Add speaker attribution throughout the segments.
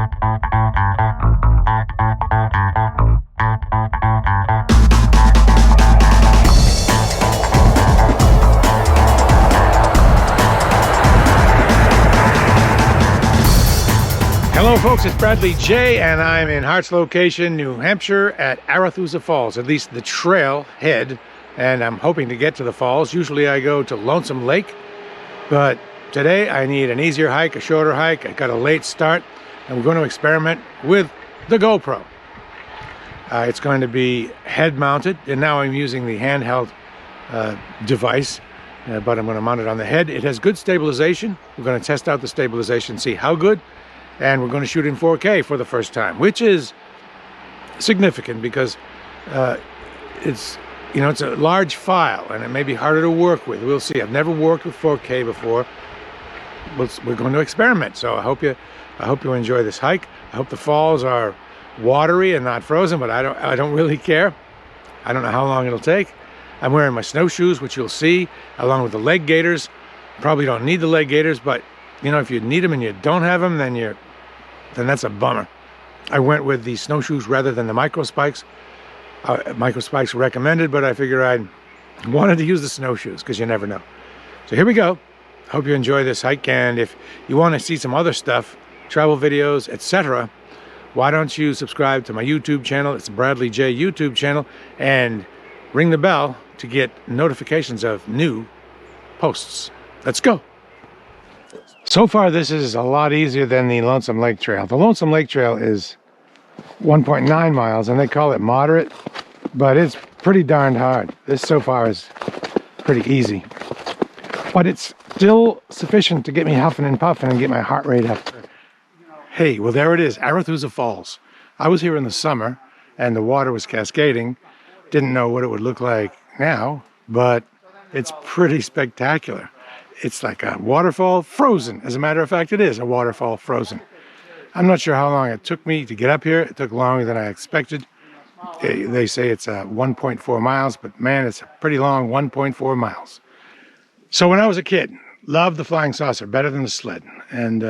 Speaker 1: Hello folks, it's Bradley J and I'm in Hart's location, New Hampshire at Arethusa Falls, at least the trail head, and I'm hoping to get to the falls. Usually I go to Lonesome Lake, but today I need an easier hike, a shorter hike. I got a late start and we're going to experiment with the GoPro. It's going to be head mounted, and now I'm using the handheld device, but I'm going to mount it on the head. It has good stabilization. We're going to test out the stabilization, see how good. And we're going to shoot in 4K for the first time, which is significant because it's a large file and it may be harder to work with. We'll see. I've never worked with 4K before. We're going to experiment. So I hope you enjoy this hike. I hope the falls are watery and not frozen, but I don't really care. I don't know how long it'll take. I'm wearing my snowshoes, which you'll see, along with the leg gaiters. Probably don't need the leg gaiters, but if you need them and you don't have them, then that's a bummer. I went with the snowshoes rather than the micro spikes. Micro spikes were recommended, but I figured I wanted to use the snowshoes because you never know. So here we go. Hope you enjoy this hike, and if you want to see some other stuff, travel videos, etc., why don't you subscribe to my YouTube channel? It's Bradley J YouTube channel, and ring the bell to get notifications of new posts. Let's go. So far, this is a lot easier than the Lonesome Lake Trail. The Lonesome Lake Trail is 1.9 miles, and they call it moderate, but it's pretty darn hard. This so far is pretty easy, but it's still sufficient to get me huffing and puffing and get my heart rate up. Hey, well, there it is, Arethusa Falls. I was here in the summer, and the water was cascading. Didn't know what it would look like now, but it's pretty spectacular. It's like a waterfall frozen. As a matter of fact, it is a waterfall frozen. I'm not sure how long it took me to get up here. It took longer than I expected. They say it's 1.4 miles, but man, it's a pretty long 1.4 miles. So when I was a kid, loved the flying saucer better than the sled. And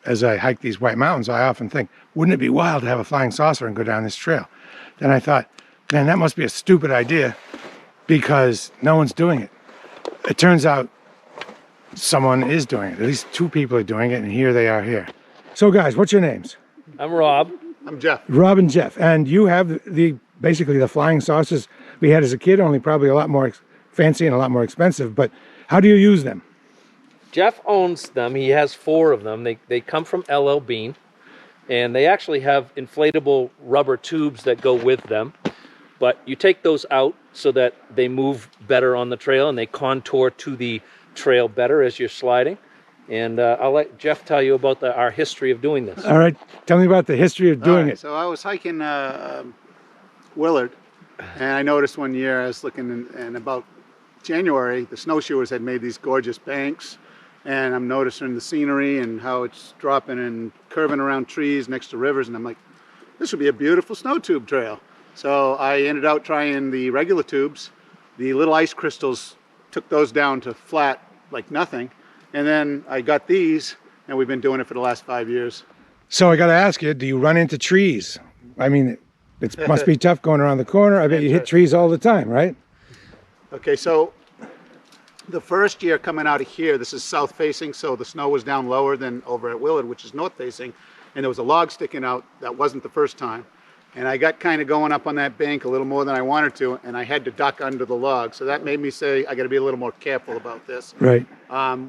Speaker 1: as I hike these White Mountains, I often think, wouldn't it be wild to have a flying saucer and go down this trail? Then I thought, man, that must be a stupid idea because no one's doing it. It turns out someone is doing it. At least two people are doing it, and here they are here. So guys, what's your names?
Speaker 2: I'm Rob.
Speaker 3: I'm Jeff.
Speaker 1: Rob and Jeff. And you have basically the flying saucers we had as a kid, only probably a lot more fancy and a lot more expensive. But how do you use them?
Speaker 2: Jeff owns them. He has 4 of them. They come from LL Bean, and they actually have inflatable rubber tubes that go with them. But you take those out so that they move better on the trail and they contour to the trail better as you're sliding. And I'll let Jeff tell you about our history of doing this.
Speaker 1: All right, tell me about the history of doing it.
Speaker 3: So I was hiking Willard, and I noticed one year I was looking, and about January, the snowshoers had made these gorgeous banks, and I'm noticing the scenery and how it's dropping and curving around trees next to rivers, and I'm like, this would be a beautiful snow tube trail. So I ended up trying the regular tubes. The little ice crystals took those down to flat like nothing, and then I got these, and we've been doing it for the last 5 years.
Speaker 1: So I got to ask you, do you run into trees? I mean, it must be tough going around the corner. I bet you hit trees all the time, right?
Speaker 3: Okay, so the first year coming out of here, this is south facing, so the snow was down lower than over at Willard, which is north facing, and there was a log sticking out. That wasn't the first time. And I got kind of going up on that bank a little more than I wanted to, and I had to duck under the log. So that made me say, I got to be a little more careful about this.
Speaker 1: Right.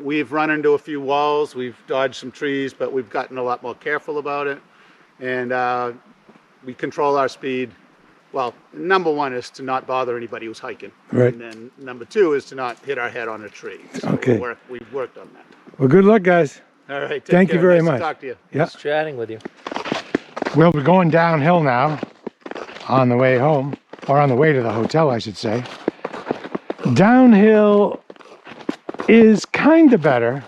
Speaker 3: We've run into a few walls, we've dodged some trees, but we've gotten a lot more careful about it. And we control our speed. Well, number one is to not bother anybody who's hiking.
Speaker 1: Right.
Speaker 3: And then number 2 is to not hit our head on a tree. So
Speaker 1: okay.
Speaker 3: We've worked on that.
Speaker 1: Well, good luck, guys.
Speaker 3: All right.
Speaker 1: Thank you very much.
Speaker 3: Nice to talk to you.
Speaker 1: Yeah.
Speaker 2: Nice chatting with you.
Speaker 1: Well, we're going downhill now on the way home, or on the way to the hotel, I should say. Downhill is kind of better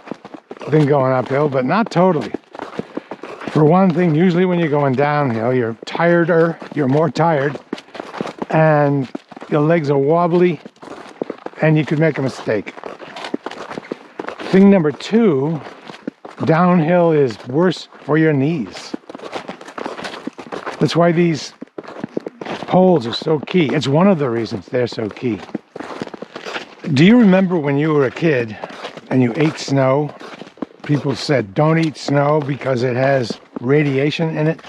Speaker 1: than going uphill, but not totally. For one thing, usually when you're going downhill, you're tireder, you're more tired, and your legs are wobbly, and you could make a mistake. Thing number 2, downhill is worse for your knees. That's why these poles are so key. It's one of the reasons they're so key. Do you remember when you were a kid and you ate snow? People said, don't eat snow because it has radiation in it.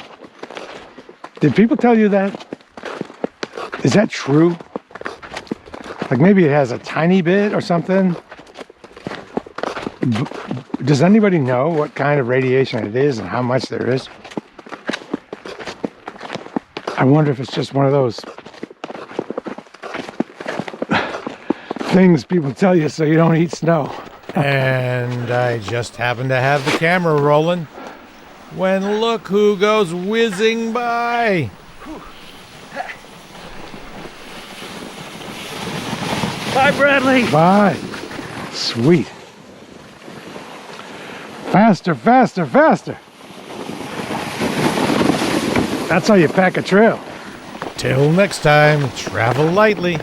Speaker 1: Did people tell you that? Is that true? Like maybe it has a tiny bit or something? Does anybody know what kind of radiation it is and how much there is? I wonder if it's just one of those things people tell you so you don't eat snow. And I just happen to have the camera rolling when look who goes whizzing by.
Speaker 2: Bye, Bradley.
Speaker 1: Bye. Sweet. Faster, faster, faster. That's how you pack a trail. Till next time, travel lightly.